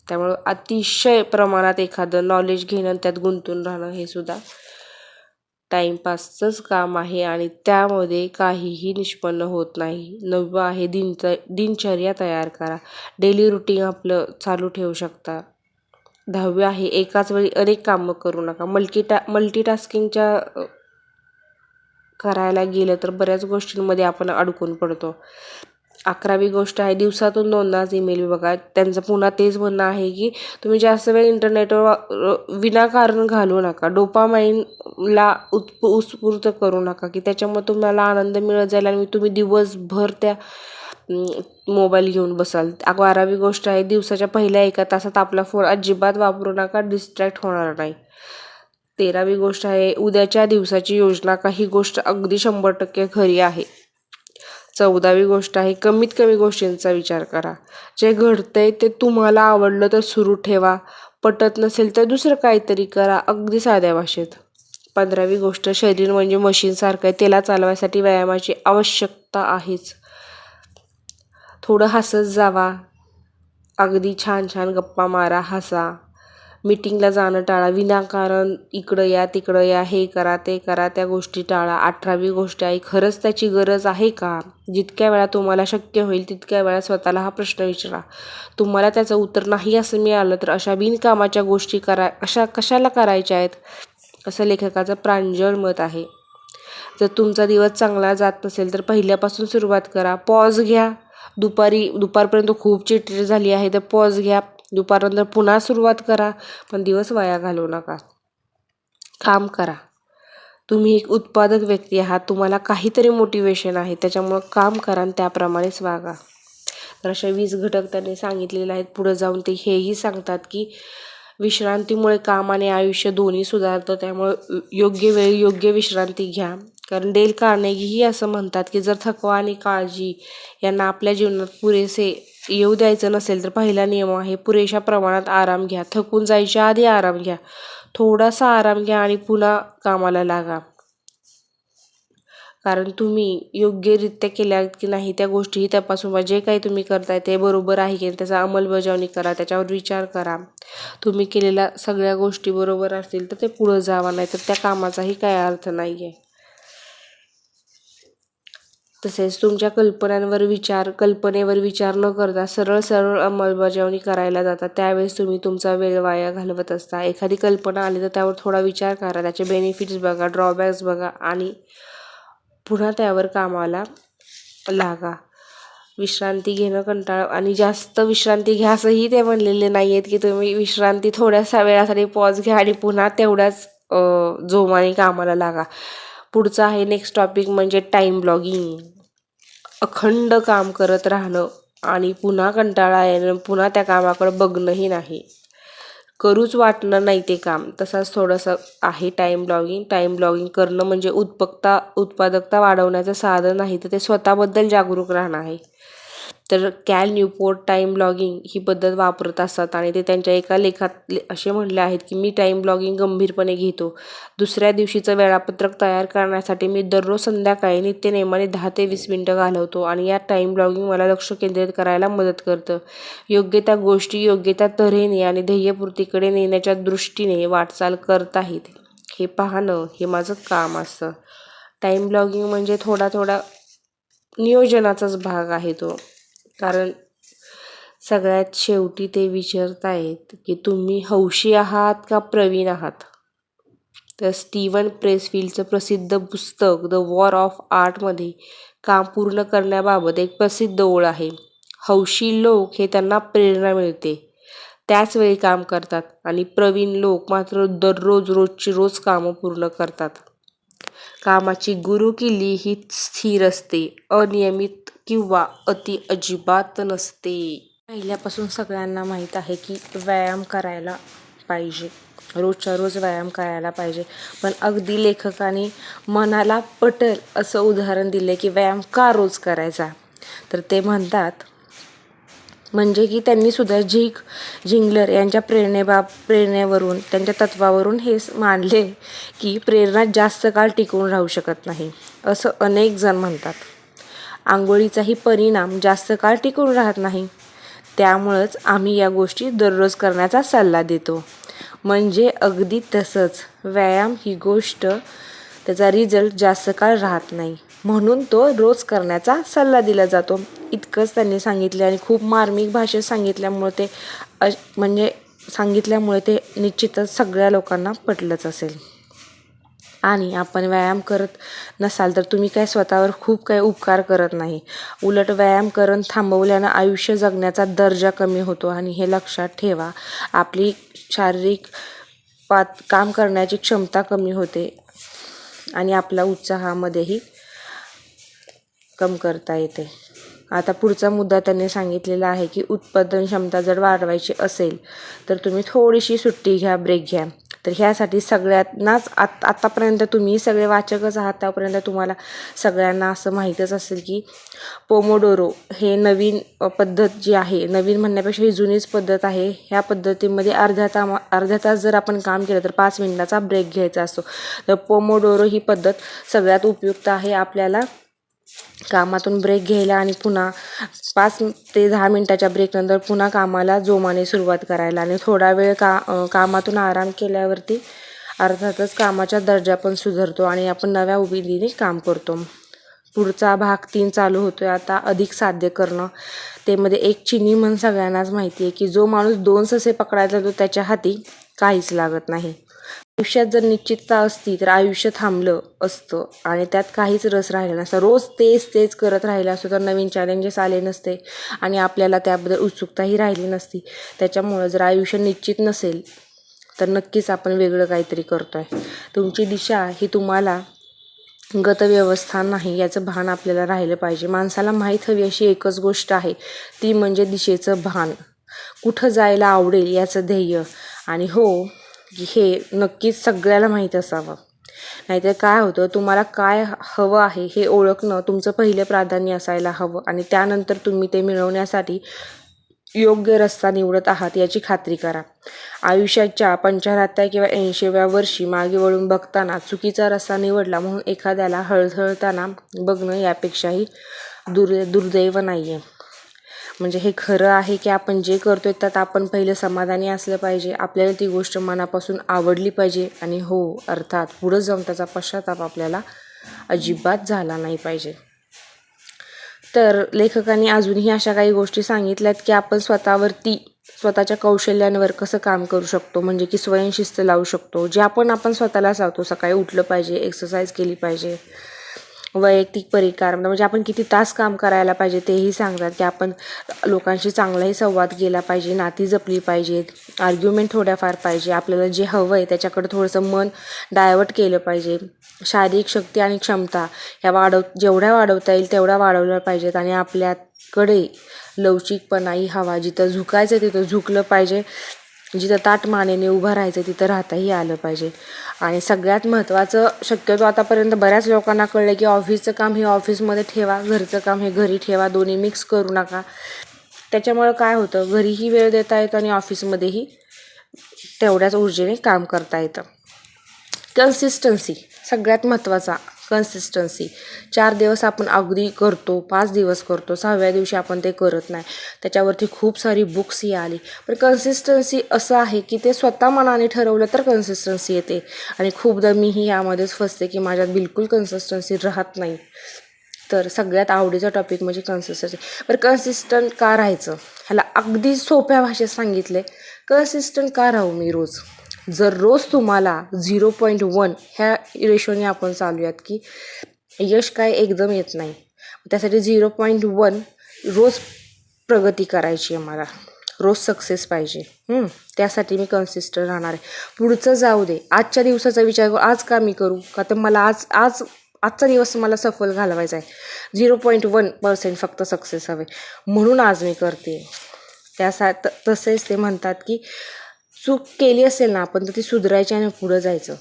त्यामुळं अतिशय प्रमाणात एखादं नॉलेज घेणं आणि त्यात गुंतून राहणं हे सुद्धा टाईमपासचंच काम आहे आणि त्यामध्ये काहीही निष्पन्न होत नाही. 9वं आहे, दिनचर्या तयार करा. डेली रुटीन आपलं चालू ठेवू शकता. 10वी आहे, एकाच वेळी अनेक कामं करू नका. मल्टीटास्किंगच्या करायला गेलं तर बऱ्याच गोष्टींमध्ये आपण अडकून पडतो. 11वी गोष्ट आहे, दिवसातून 2दाच ईमेल बघा. त्यांचं पुन्हा तेच म्हणणं आहे की तुम्ही जास्त वेळ इंटरनेटवर विनाकारण घालवू नका. डोपामाइनला उत्स्फूर्त करू नका की त्याच्यामुळे तुम्हाला आनंद मिळत जाईल आणि तुम्ही दिवसभर त्या मोबाईल घेऊन बसाल. 12वी गोष्ट आहे, दिवसाच्या पहिल्या 1 तासात आपला फोन अजिबात वापरू नका, डिस्ट्रॅक्ट होणार नाही. 13वी गोष्ट आहे, उद्याच्या दिवसाची योजना. काही गोष्ट अगदी 100% खरी आहे. 14वी गोष्ट आहे, कमीत कमी गोष्टींचा विचार करा. जे घडतंय ते तुम्हाला आवडलं तर सुरू ठेवा, पटत नसेल तर दुसरं काहीतरी करा, अगदी साध्या भाषेत. 15वी गोष्ट, शरीर म्हणजे मशीनसारखं आहे, त्याला चालवायसाठी व्यायामाची आवश्यकता आहेच. थोडं हसत जावा, अगदी छान छान गप्पा मारा, हसा. मीटिंगला जाणं टाळा, विनाकारण इकडं या तिकडं या, हे करा ते करा, त्या गोष्टी टाळा. 18वी गोष्ट आहे, खरंच त्याची गरज आहे का? जितक्या वेळा तुम्हाला शक्य होईल तितक्या वेळा स्वतःला हा प्रश्न विचारा. तुम्हाला त्याचं उत्तर नाही असं मिळालं तर अशा बिनकामाच्या गोष्टी अशा कशाला करायच्या आहेत, असं लेखकाचं प्रांजळ मत आहे. जर तुमचा दिवस चांगला जात नसेल तर पहिल्यापासून सुरुवात करा. पॉज घ्या. दुपारपर्यंत खूप चिडचिड झाली आहे तर पॉज घ्या. दुपारनंतर पुन्हा सुरुवात करा, पण दिवस वाया घालवू नका. काम करा. तुम्ही एक उत्पादक व्यक्ती आहात, तुम्हाला काहीतरी मोटिवेशन आहे, त्याच्यामुळं काम करा आणि त्याप्रमाणेच वागा. तर अशा 20 घटक त्यांनी सांगितलेले आहेत. पुढे जाऊन ते हेही सांगतात की विश्रांतीमुळे काम आणि आयुष्य दोन्ही सुधारतं, त्यामुळे योग्य वेळी योग्य विश्रांती घ्या. कारण डेल कार्नेगीही असं म्हणतात की जर थकवा आणि काळजी यांना आपल्या जीवनात पुरेसे येऊ द्यायचं नसेल तर पहिला नियम आहे पुरेशा प्रमाणात आराम घ्या. थकून जायच्या आधी आराम घ्या. थोडासा आराम घ्या आणि पुन्हा कामाला लागा. कारण तुम्ही योग्यरित्या केल्या की नाही त्या गोष्टीही तपासून जे काही तुम्ही करताय ते बरोबर आहे की त्याचा अंमलबजावणी करा, त्याच्यावर विचार करा. तुम्ही केलेल्या सगळ्या गोष्टी बरोबर असतील तर ते पुढं जावा, नाही तर त्या कामाचाही काय अर्थ नाही आहे. तसेच तुमच्या कल्पनेवर विचार न करता सरळ अंमलबजावणी करायला जाता, त्यावेळेस तुम्ही तुमचा वेळ वाया घालवत असता. एखादी कल्पना आली तर त्यावर थोडा विचार करा, त्याचे बेनिफिट्स बघा, ड्रॉबॅक्स बघा आणि पुन्हा त्यावर कामाला लागा. विश्रांती घेणं कंटाळा आणि जास्त विश्रांती घ्या असंही ते म्हणलेले नाही आहेत की तुम्ही विश्रांती थोड्याशा वेळासाठी पॉज घ्या आणि पुन्हा तेवढ्याच जोमाने कामाला लागा. पुढचा आहे नेक्स्ट टॉपिक म्हणजे टाईम ब्लॉगिंग. अखंड काम करत राहणं आणि पुन्हा कंटाळा येणं, पुन्हा त्या कामाकडे बघणंही नाही, करूच वाटणार नाही ते काम. तसाच थोडंसं आहे टाईम ब्लॉगिंग करणं म्हणजे उत्पादकता वाढवण्याचं साधन नाही, तर ते स्वतःबद्दल जागरूक राहणं आहे. तर कॅल न्यूपोर्ट टाईम ब्लॉगिंग ही पद्धत वापरत असतात आणि ते त्यांच्या एका लेखात असे म्हणले आहेत की मी टाईम ब्लॉगिंग गंभीरपणे घेतो. दुसऱ्या दिवशीचं वेळापत्रक तयार करण्यासाठी मी दररोज संध्याकाळी नित्यनेमाने 10 ते 20 मिनिटं घालवतो आणि या टाईम ब्लॉगिंग मला लक्ष केंद्रित करायला मदत करतं. योग्य त्या गोष्टी योग्य त्या तऱ्हेने आणि ध्येयपूर्तीकडे नेण्याच्या दृष्टीने वाटचाल करताहेत हे पाहणं हे माझं काम असतं. टाईम ब्लॉगिंग म्हणजे थोडा नियोजनाचाच भाग आहे तो. कारण सगळ्यात शेवटी ते विचारतायत की तुम्ही हौशी आहात का प्रवीण आहात. तर स्टीवन प्रेसफिल्डचं प्रसिद्ध पुस्तक द वॉर ऑफ आर्टमध्ये काम पूर्ण करण्याबाबत एक प्रसिद्ध ओळ आहे. हौशी लोक हे त्यांना प्रेरणा मिळते त्याच वेळी काम करतात आणि प्रवीण लोक मात्र रोजची कामं पूर्ण करतात. कामाची गुरुकिल्ली ही स्थिर असते, अनियमित किंवा अति अजिबात नसते. पहिल्यापासून सगळ्यांना माहीत आहे की व्यायाम करायला पाहिजे, रोजच्या रोज व्यायाम करायला पाहिजे. पण अगदी लेखकाने मनाला पटेल असं उदाहरण दिले की व्यायाम का रोज करायचा. तर ते म्हणतात म्हणजे की त्यांनी सुद्धा झिंगलर यांच्या प्रेरणेवरून त्यांच्या तत्वावरून हे मांडले की प्रेरणा जास्त काळ टिकून राहू शकत नाही असं अनेक जण म्हणतात. आंघोळीचाही परिणाम जास्त काळ टिकून राहत नाही, त्यामुळंच आम्ही या गोष्टी दररोज करण्याचा सल्ला देतो. म्हणजे अगदी तसंच व्यायाम ही गोष्ट त्याचा रिझल्ट जास्त काळ राहत नाही, म्हणून तो रोज करण्याचा सल्ला दिला जातो. इतकंच त्यांनी सांगितले आणि खूप मार्मिक भाषेत सांगितल्यामुळे ते निश्चितच सगळ्या लोकांना पटलंच असेल. आणि आपण व्यायाम करत नसाल तर तुम्ही काय स्वतःवर खूप काही उपकार करत नाही. उलट व्यायाम करून थांबवल्यानं आयुष्य जगण्याचा दर्जा कमी होतो आणि हे लक्षात ठेवा. आपली शारीरिक काम करण्याची क्षमता कमी होते आणि आपल्या उत्साहामध्येही कमतरता येते. आता पुढचा मुद्दा त्यांनी सांगितलेला आहे की उत्पादन क्षमता जर वाढवायची असेल तर तुम्ही थोडीशी सुट्टी घ्या, ब्रेक घ्या. तर ह्यासाठी सगळ्यांनाच आतापर्यंत तुम्ही सगळे वाचकच आहात, त्यापर्यंत तुम्हाला सगळ्यांना असं माहीतच असेल की पोमोडोरो हे नवीन पद्धत जी आहे, नवीन म्हणण्यापेक्षा ही जुनीच पद्धत आहे. ह्या पद्धतीमध्ये अर्धा तास जर आपण काम केलं तर 5 मिनिटाचा ब्रेक घ्यायचा असतो. तर पोमोडोरो ही पद्धत सगळ्यात उपयुक्त आहे आपल्याला कामातून ब्रेक घ्यायला आणि पुन्हा 5 ते 10 मिनटाच्या ब्रेकनंतर पुन्हा कामाला जोमाने सुरुवात करायला आणि थोडा वेळ कामातून आराम केल्यावरती अर्थातच कामाचा दर्जा पण सुधारतो आणि आपण नव्या उमेदीने काम करतो. पुढचा भाग 3 चालू होतोय आता, अधिक साध्य करणं. ते मध्ये एक चिनी म्हण सगळ्यांनाच माहिती आहे की जो माणूस 2 ससे पकडायचा तो त्याच्या हाती काहीच लागत नाही. आयुष्यात जर निश्चितता असती तर आयुष्य थांबलं असतं आणि त्यात काहीच रस राहिला नसता. रोज तेच करत राहिलं असतं तर नवीन चॅलेंजेस आले नसते आणि आपल्याला त्याबद्दल उत्सुकताही राहिली नसती. त्याच्यामुळं जर आयुष्य निश्चित नसेल तर नक्कीच आपण वेगळं काहीतरी करतोय. तुमची दिशा ही तुम्हाला गतव्यवस्था नाही याचं भान आपल्याला राहिलं पाहिजे. माणसाला माहीत हवी अशी एकच गोष्ट आहे, ती म्हणजे दिशेचं भान. कुठं जायला आवडेल याचं ध्येय. आणि हो, हे नक्कीच सगळ्याला माहीत असावं. नाहीतर काय होतं, तुम्हाला काय हवं आहे हे ओळखणं तुमचं पहिलं प्राधान्य असायला हवं आणि त्यानंतर तुम्ही ते मिळवण्यासाठी योग्य रस्ता निवडत आहात याची खात्री करा. आयुष्याच्या 75 किंवा 80व्या वर्षी मागे वळून बघताना चुकीचा रस्ता निवडला म्हणून एखाद्याला हळहळताना बघणं यापेक्षाही दुर्दैव नाही आहे. म्हणजे हे खरं आहे की आपण जे करतोय त्यात आपण पहिलं समाधानी असलं पाहिजे. आपल्याला ती गोष्ट मनापासून आवडली पाहिजे आणि हो, अर्थात पुढं जाऊन त्याचा पश्चाताप आपल्याला अजिबात झाला नाही पाहिजे. तर लेखकांनी अजूनही अशा काही गोष्टी सांगितल्यात की आपण स्वतःच्या कौशल्यांवर कसं काम करू शकतो, म्हणजे की स्वयंशिस्त लावू शकतो. जे आपण स्वतःला सांगतो, सकाळी उठलं पाहिजे, एक्सरसाइज केली पाहिजे, वैयक्तिक परिकार म्हणजे आपण किती तास काम करायला पाहिजे तेही सांगतात. की आपण लोकांशी चांगलाही संवाद केला पाहिजे, नाती जपली पाहिजेत, आर्ग्युमेंट थोड्याफार पाहिजे, आपल्याला जे हवं आहे त्याच्याकडे थोडंसं मन डायवर्ट केलं पाहिजे. शारीरिक शक्ती आणि क्षमता ह्या जेवढ्या वाढवता येईल तेवढ्या वाढवल्या पाहिजेत आणि आपल्याकडे लवचिकपणाही हवा. जिथं झुकायचं तिथं झुकलं पाहिजे, जिथं ताठ मानेने उभं राहायचं तिथं राहताही आलं पाहिजे. आणि सगळ्यात महत्त्वाचं, शक्यतो आतापर्यंत बऱ्याच लोकांना कळलं की ऑफिसचं काम हे ऑफिसमध्ये ठेवा, घरचं काम हे घरी ठेवा, दोन्ही मिक्स करू नका. त्याच्यामुळं काय होतं, घरीही वेळ देता येतं आणि ऑफिसमध्येही तेवढ्याच ऊर्जेने काम करता येतं. कन्सिस्टन्सी सगळ्यात महत्त्वाचा. कन्सिस्टन्सी 4 दिवस आपण अगदी करतो, 5 दिवस करतो, 6व्या दिवशी आपण ते करत नाही. त्याच्यावरती खूप सारी बुक्सही आली. पण कन्सिस्टन्सी असं आहे की ते स्वतः मनाने ठरवलं तर कन्सिस्टन्सी येते. आणि खूपदा मीही यामध्येच फसते की माझ्यात बिलकुल कन्सिस्टन्सी राहत नाही. तर सगळ्यात आवडीचा टॉपिक म्हणजे कन्सिस्टन्सी. बरं, कन्सिस्टंट का राहायचं ह्याला अगदी सोप्या भाषेत सांगितले. कन्सिस्टंट का राहू मी रोज? जर रोज तुम्हाला 0.1 ह्या रेशोने आपण चालूयात की यश काय एकदम येत नाही, त्यासाठी 0.1 रोज प्रगती करायची आहे, मला रोज सक्सेस पाहिजे. त्यासाठी मी कन्सिस्टंट राहणार आहे. पुढचं जाऊ दे, आजच्या दिवसाचा विचार करू, आज का मी करू का, तर मला आजचा दिवस मला सफल घालवायचा आहे. 0.1% फक्त सक्सेस हवे म्हणून आज मी करते. तसेच ते म्हणतात की चूक केली असेल ना आपण तर ती सुधारायची आणि पुढं जायचं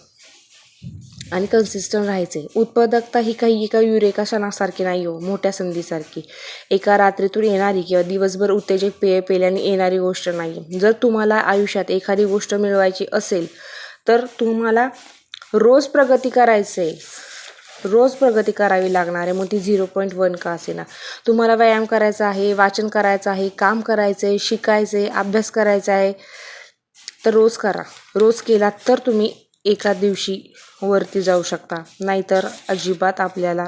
आणि कन्सिस्टंट राहायचे. उत्पादकता ही काही एका युरेका क्षणासारखी नाही हो, मोठ्या संधीसारखी. एका रात्रीतून येणारी किंवा दिवसभर उत्तेजक पेय पेल्याने येणारी गोष्ट नाही. जर तुम्हाला आयुष्यात एखादी गोष्ट मिळवायची असेल तर तुम्हाला रोज प्रगती करावी लागणार आहे. मग ती 0.1 का असेना. तुम्हाला व्यायाम करायचा आहे, वाचन करायचं आहे, काम करायचं आहे, शिकायचं आहे, अभ्यास करायचा आहे, तर रोज करा. रोज केला तर तुम्ही एका दिवशी वरती जाऊ शकता, नाहीतर अजिबात आपल्याला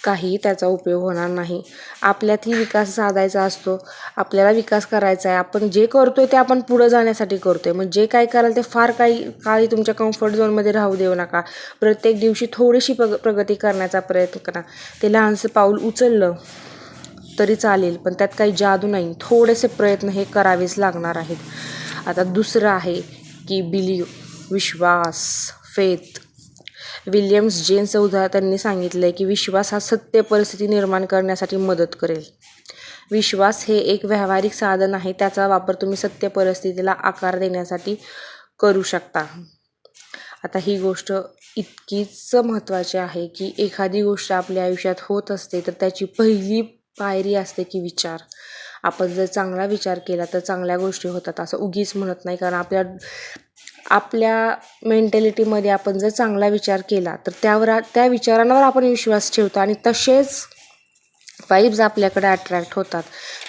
काही त्याचा उपयोग होणार नाही. आपल्यातही विकास साधायचा असतो, आपल्याला विकास करायचा आहे. आपण जे करतोय ते आपण पुढं जाण्यासाठी करतोय. मग जे काय कराल ते फार काही तुमच्या कम्फर्ट झोनमध्ये राहू देऊ नका. प्रत्येक दिवशी थोडीशी प्रगती करण्याचा प्रयत्न करा. ते लहानसं पाऊल उचललं तरी चालेल, पण त्यात काही जादू नाही. थोडेसे प्रयत्न हे करावेच लागणार आहेत. आता दुसरं आहे की विश्वास, फेथ. विल्यम्स जेम्स उदाहरण त्यांनी सांगितलंय की विश्वास हा सत्य परिस्थिती निर्माण करण्यासाठी मदत करेल. विश्वास हे एक व्यावहारिक साधन आहे, त्याचा वापर तुम्ही सत्य परिस्थितीला आकार देण्यासाठी करू शकता. आता ही गोष्ट इतकीच महत्त्वाची आहे की एखादी गोष्ट आपल्या आयुष्यात होत असते तर त्याची पहिली पायरी असते की विचार. आपण जर चांगला विचार केला तर चांगल्या गोष्टी होतात असं उगीच म्हणत नाही, कारण आपल्या मेंटॅलिटीमध्ये आपण जर चांगला विचार केला तर त्या विचारांवर आपण विश्वास ठेवतो आणि तसेच वाईब्स आपल्याकडे अट्रॅक्ट होतात.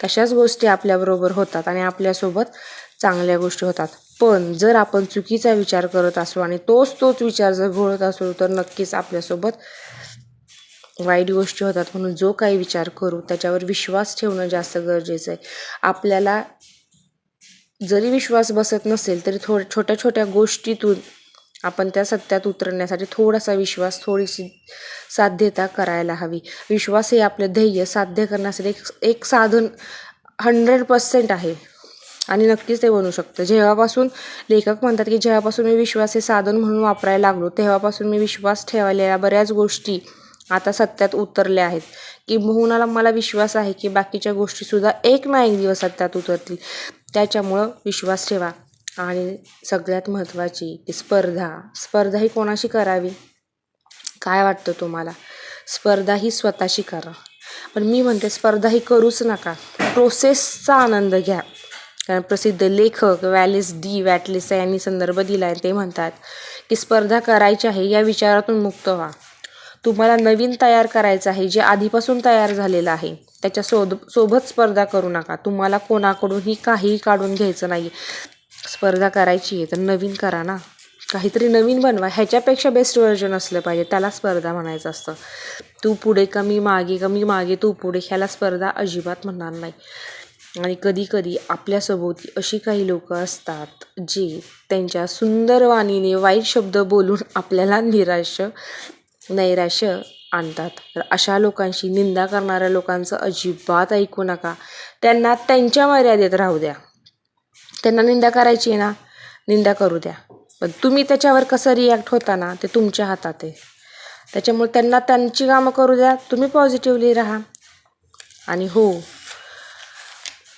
तशाच गोष्टी आपल्याबरोबर होतात आणि आपल्यासोबत चांगल्या गोष्टी होतात. पण जर आपण चुकीचा विचार करत असू आणि तोच विचार जर घोळत असू तर नक्कीच आपल्यासोबत वाईट गोष्टी होतात. म्हणून जो काही विचार करू त्याच्यावर विश्वास ठेवणं जास्त गरजेचं आहे. आपल्याला जरी विश्वास बसत नसेल तरी छोट्या छोट्या गोष्टीतून आपण त्या सत्यात उतरण्यासाठी थोडासा विश्वास, थोडीशी साध्यता करायला हवी. विश्वास हे आपलं ध्येय साध्य करण्यासाठी एक साधन 100% आहे आणि नक्कीच ते बनू शकतं. जेव्हापासून लेखक म्हणतात की जेव्हापासून मी विश्वास हे साधन म्हणून वापरायला लागलो तेव्हापासून मी विश्वास ठेवलेल्या बऱ्याच गोष्टी आता सत्यात उतरल्या आहेत. किंबहुना मला विश्वास आहे की बाकीच्या गोष्टीसुद्धा एक ना एक दिवस सत्यात उतरतील. त्याच्यामुळं विश्वास ठेवा. आणि सगळ्यात महत्त्वाची की स्पर्धा ही कोणाशी करावी? काय वाटतं तुम्हाला? स्पर्धा ही स्वतःशी करा. पण मी म्हणते स्पर्धा ही करूच नका, प्रोसेसचा आनंद घ्या. कारण प्रसिद्ध लेखक वॅलेस डी वॅटलेस यांनी संदर्भ दिला आहे. ते म्हणतात की स्पर्धा करायची आहे या विचारातून मुक्त व्हा. तुम्हाला नवीन तयार करायचं आहे, जे आधीपासून तयार झालेलं आहे त्याच्या सोबत स्पर्धा करू नका. तुम्हाला कोणाकडूनही काहीही काढून घ्यायचं नाही. स्पर्धा करायची आहे तर नवीन करा ना, काहीतरी नवीन बनवा. ह्याच्यापेक्षा बेस्ट व्हर्जन असलं पाहिजे, त्याला स्पर्धा म्हणायचं असतं. तू पुढे कमी मागे तू पुढे, ह्याला स्पर्धा अजिबात म्हणणार नाही. आणि कधी आपल्यासोबत अशी काही लोक असतात जे त्यांच्या सुंदर वाणीने वाईट शब्द बोलून आपल्याला नैराश्य आणतात. तर अशा लोकांशी, निंदा करणाऱ्या लोकांचं अजिबात ऐकू नका. त्यांना त्यांच्या मर्यादेत राहू द्या. त्यांना निंदा करायची आहे ना, निंदा करू द्या. पण तुम्ही त्याच्यावर कसं रिॲक्ट होता ना ते तुमच्या हातात आहे. त्याच्यामुळे त्यांना त्यांची कामं करू द्या, तुम्ही पॉझिटिव्हली राहा. आणि हो,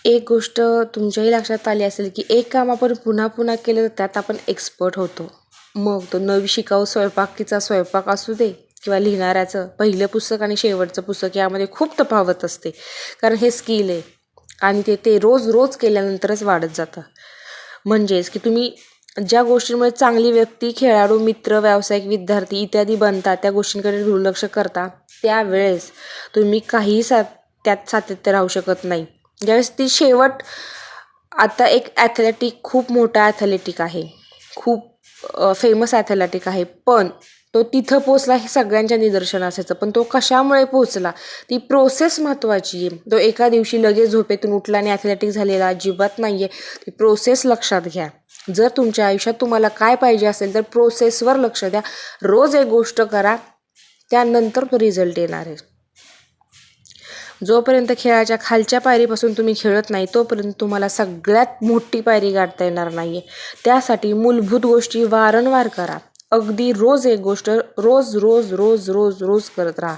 एक गोष्ट तुमच्याही लक्षात आली असेल की एक काम आपण पुन्हा पुन्हा केलं तर त्यात आपण एक्सपर्ट होतो. मग तो नवी शिकाऊ स्वयंपाकीचा स्वयंपाक असू दे किंवा लिहिणाऱ्याचं पहिलं पुस्तक आणि शेवटचं पुस्तक यामध्ये खूप तफावत असते. कारण हे स्किल आहे आणि ते रोज केल्यानंतरच वाढत जातं. म्हणजेच की तुम्ही ज्या गोष्टींमुळे चांगली व्यक्ती, खेळाडू, मित्र, व्यावसायिक, विद्यार्थी इत्यादी बनतात, त्या गोष्टींकडे दुर्लक्ष करता त्यावेळेस तुम्ही काहीही त्यात सातत्य राहू शकत नाही. ज्यावेळेस ती आता एक खूप मोठा ॲथलेटिक आहे, खूप फेमस ॲथलेटिक आहे, पण तो तिथं पोचला हे सगळ्यांच्या निदर्शन असायचं. पण तो कशामुळे पोचला, ती प्रोसेस महत्त्वाची आहे. तो एका दिवशी लगेच झोपेतून उठला आणि ॲथलेटिक झालेला अजिबात नाही आहे. ती प्रोसेस लक्षात घ्या. जर तुमच्या आयुष्यात तुम्हाला काय पाहिजे असेल तर प्रोसेसवर लक्ष द्या. रोज एक गोष्ट करा, त्यानंतर तो रिझल्ट येणार आहे. जोपर्यंत खेळाच्या खालच्या पायरीपासून तुम्ही खेळत नाही तोपर्यंत तुम्हाला सगळ्यात मोठी पायरी गाठता येणार नाही आहे. त्यासाठी मूलभूत गोष्टी वारंवार करा. अगदी रोज एक गोष्ट रोज करत राहा.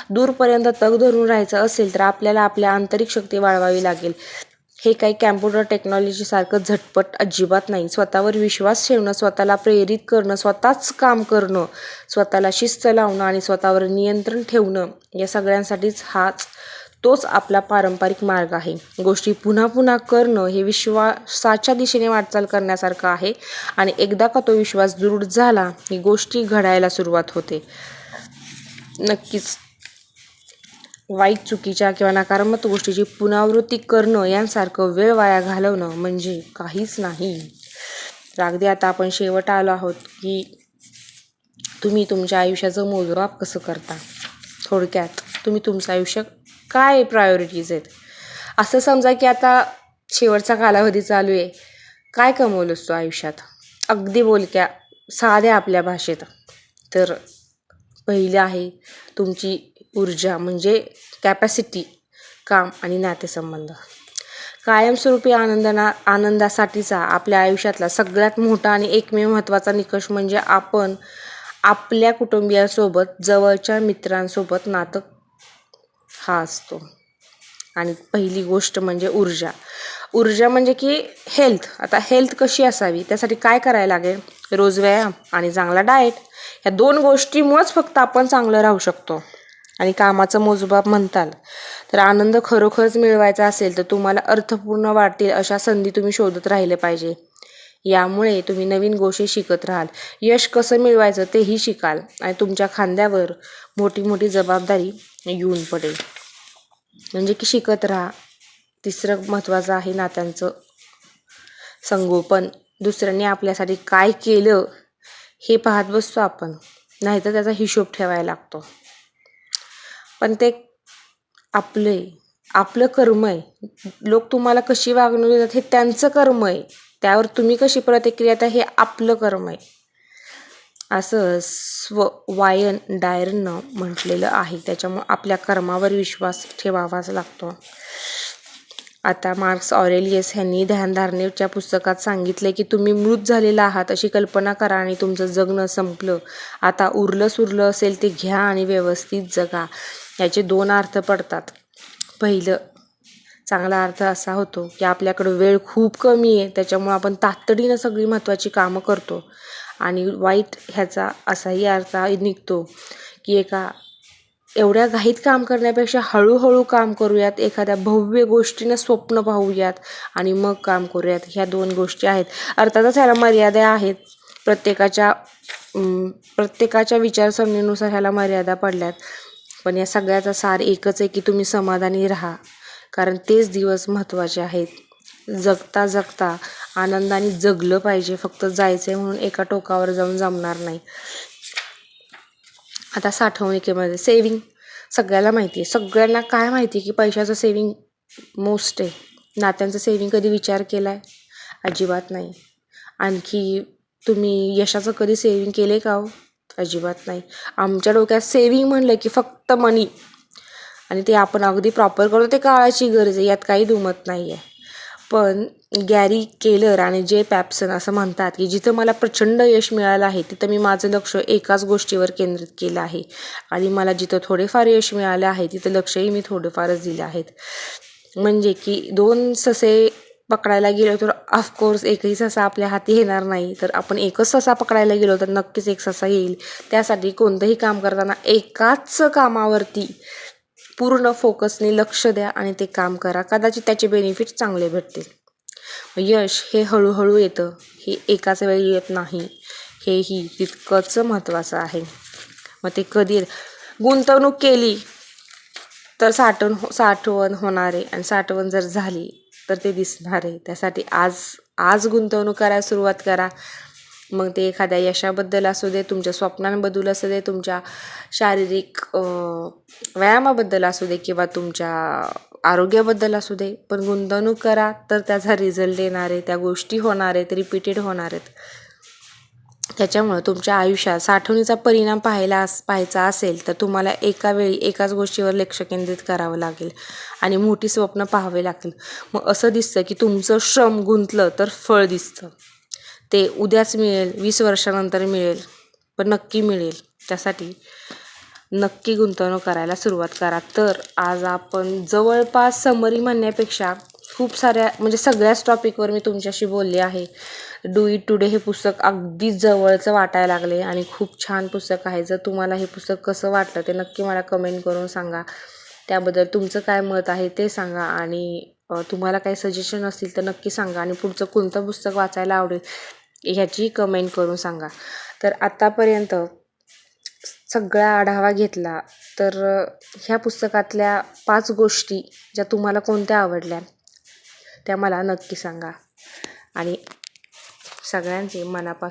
दूरपर्यंत तग धरून राहायचं असेल तर आपल्याला आपल्या आंतरिक शक्ती वाढवावी लागेल. हे काही कॅम्प्युटर टेक्नॉलॉजीसारखं झटपट अजिबात नाही. स्वतःवर विश्वास ठेवणं, स्वतःला प्रेरित करणं, स्वतःच काम करणं, स्वतःला शिस्त लावणं आणि स्वतःवर नियंत्रण ठेवणं या सगळ्यांसाठीच तोच आपला पारंपरिक मार्ग आहे. गोष्टी पुन्हा पुन्हा करणं हे विश्वासाच्या दिशेने वाटचाल करण्यासारखं आहे आणि एकदा का तो विश्वास दृढ झाला की गोष्टी घडायला सुरुवात होते. नक्कीच वाईट, चुकीच्या किंवा नकारात्मक गोष्टीची पुनरावृत्ती करणं यांसारखं वेळ वाया घालवणं म्हणजे काहीच नाही. तर अगदी आता आपण शेवट आलो आहोत की तुम्ही तुमच्या आयुष्याचं मोजमाप कसं करता. थोडक्यात तुम्ही तुमचं आयुष्य काय प्रायोरिटीज आहेत. असं समजा की आता शेवटचा कालावधी चालू आहे, काय कमवलंस तू आयुष्यात, अगदी बोलक्या साध्या आपल्या भाषेत. तर पहिलं आहे तुमची ऊर्जा म्हणजे कॅपॅसिटी, काम आणि नातेसंबंध. कायमस्वरूपी आनंदासाठीचा आपल्या आयुष्यातला सगळ्यात मोठा आणि एकमेव महत्त्वाचा निकष म्हणजे आपण आपल्या कुटुंबियांसोबत, जवळच्या मित्रांसोबत नातं हा असतो. आणि पहिली गोष्ट म्हणजे ऊर्जा म्हणजे की हेल्थ. आता हेल्थ कशी असावी, त्यासाठी काय करायला लागेल, रोज व्यायाम आणि चांगला डाएट. ह्या 2 गोष्टीमुळेच फक्त आपण चांगलं राहू शकतो. आणि कामाचं मोजमाप म्हणताल तर आनंद खरोखरच मिळवायचा असेल तर तुम्हाला अर्थपूर्ण वाटतील अशा संधी तुम्ही शोधत राहिले पाहिजे. यामुळे तुम्ही नवीन गोष्टी शिकत राहाल, यश कसं मिळवायचं तेही शिकाल आणि तुमच्या खांद्यावर मोठी मोठी जबाबदारी येऊन पडेल. म्हणजे की शिकत राहा. तिसरं महत्त्वाचं आहे नात्यांचं संगोपन. दुसऱ्यांनी आपल्यासाठी काय केलं हे पाहत बसतो आपण, नाहीतर त्याचा हिशोब ठेवायला लागतो. पण ते आपलं कर्म आहे. लोक तुम्हाला कशी वागणूक देतात हे त्यांचं कर्म आहे, त्यावर तुम्ही कशी प्रतिक्रिया देता हे आपलं कर्म आहे, असं वायन डायरनं म्हटलेलं आहे. त्याच्यामुळे आपल्या कर्मावर विश्वास ठेवावाच लागतो. आता मार्क्स ऑरेलियस यांनी ध्यानधारणेच्या पुस्तकात सांगितले की तुम्ही मृत झालेला आहात अशी कल्पना करा आणि तुमचं जगणं संपलं. आता उरलं सुरलं असेल ते घ्या आणि व्यवस्थित जगा. याचे 2 अर्थ पडतात. पहिलं चांगला अर्थ असा होतो की आपल्याकडं वेळ खूप कमी आहे, त्याच्यामुळे आपण तातडीनं सगळी महत्त्वाची कामं करतो. आणि वाईट ह्याचा असाही अर्थ निघतो की एवढ्या घाईत काम करण्यापेक्षा हळूहळू काम करूयात, एखाद्या भव्य गोष्टीनं स्वप्न पाहूयात आणि मग काम करूयात. ह्या 2 गोष्टी आहेत. अर्थातच ह्याला मर्यादा आहेत. प्रत्येकाच्या विचारसरणीनुसार ह्याला मर्यादा पडल्यात. पण या सगळ्याचा सार एकच आहे की तुम्ही समाधानी राहा, कारण तेच दिवस महत्त्वाचे आहेत. जगता जगता आनंदाने जगलं पाहिजे. फक्त जायचंय म्हणून एका टोकावर जाऊन जमणार नाही. आता साठवणुकीमध्ये सेविंग सगळ्याला माहिती आहे. सगळ्यांना काय माहिती आहे की पैशाचं सेविंग मोस्ट आहे. नात्यांचं सेविंग कधी विचार केला आहे? अजिबात नाही. आणखी तुम्ही यशाचं कधी सेविंग केलं आहे का हो? अजिबात नाही. आमच्या डोक्यात सेविंग म्हणलं की फक्त मनी, आणि ते आपण अगदी प्रॉपर करतो ते काळाची गरज आहे, यात काही दुमत नाही आहे. पण गॅरी केलर आणि जे पॅप्सन असं म्हणतात की जिथं मला प्रचंड यश मिळालं आहे तिथं मी माझं लक्ष एकाच गोष्टीवर केंद्रित केलं आहे, आणि मला जिथं थोडेफार यश मिळालं आहे तिथं लक्षही मी थोडेफारच दिले आहेत. म्हणजे की 2 ससे पकडायला गेलो तर ऑफकोर्स एकही ससा आपल्या हाती येणार नाही, तर आपण एकच ससा पकडायला गेलो तर नक्कीच एक ससा येईल. त्यासाठी कोणतंही काम करताना एकाच कामावरती पूर्ण फोकसने लक्ष द्या आणि ते काम करा. कदाचित त्याचे बेनिफिट चांगले भेटतील. यश हे हळूहळू येतं, हे एकाच वेळी येत नाही. हेही तितकंच महत्त्वाचं आहे. मग ते कधी गुंतवणूक केली तर साठवण होणार आहे, आणि साठवण जर झाली तर ते दिसणार आहे. त्यासाठी आज गुंतवणूक करायला सुरुवात करा. मग ते एखाद्या यशाबद्दल असू दे, तुमच्या स्वप्नांबद्दल असू दे, तुमच्या शारीरिक व्यायामाबद्दल असू दे, किंवा तुमच्या आरोग्याबद्दल असू दे, पण गुंतवणूक करा तर त्याचा रिझल्ट येणार आहे, त्या गोष्टी होणार आहेत, रिपीटेड होणार आहेत. त्याच्यामुळं तुमच्या आयुष्यात साठवणीचा परिणाम पाहायचा असेल तर तुम्हाला एका वेळी एकाच गोष्टीवर लक्ष केंद्रित करावं लागेल आणि मोठी स्वप्न पाहावे लागतील. मग असं दिसतं की तुमचं श्रम गुंतलं तर फळ दिसतं. ते उद्याच मिळेल, 20 वर्षानंतर मिळेल, पण नक्की मिळेल. त्यासाठी नक्की गुंतवणूक करायला सुरुवात करा. तर आज आपण जवळपास समरी म्हणण्यापेक्षा खूप साऱ्या म्हणजे सगळ्याच टॉपिकवर मी तुमच्याशी बोलले आहे. डू इट टुडे हे पुस्तक अगदी जवळचं वाटायला लागले आणि खूप छान पुस्तक आहे. जर तुम्हाला हे पुस्तक कसं वाटलं ते नक्की मला कमेंट करून सांगा. त्याबद्दल तुमचं काय मत आहे ते सांगा, आणि तुम्हाला काही सजेशन असतील तर नक्की सांगा, आणि पुढचं कोणतं पुस्तक वाचायला आवडेल ह्याची कमेंट करून सांगा. तर आतापर्यंत सगळा आढावा घेतला तर ह्या पुस्तकातल्या 5 गोष्टी ज्या तुम्हाला कोणत्या आवडल्या त्या मला नक्की सांगा, आणि सगळ्यांचे मनापासून